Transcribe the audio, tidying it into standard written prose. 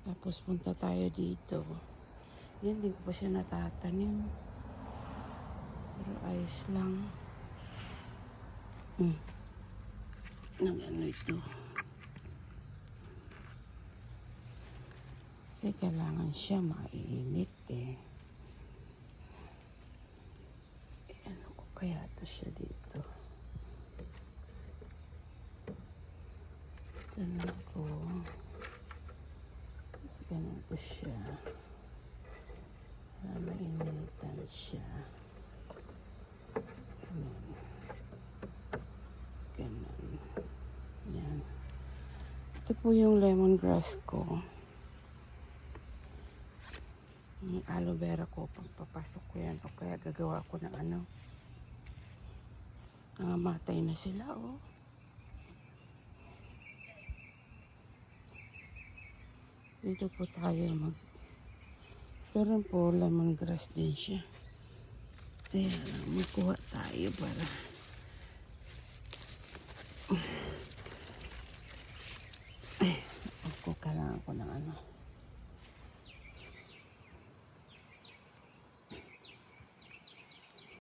Tapos punta tayo dito. Yan, hindi ko pa siya natatanim. Pero ayos lang. Nag-ano ito. Kasi kailangan siya mainit eh. Ano ko kaya ito siya dito? Tanong ko. Tapos ganun ko siya. Para mainitan siya. Ganun. Yan. Ito po yung lemongrass ko. Yung aloe vera ko, pagpapasok ko yan. O kaya gagawa ko ng ano. Nangamatay na sila, oh. Dito po tayo ito rin po, lemongrass din siya. Kaya lang, magkuha tayo para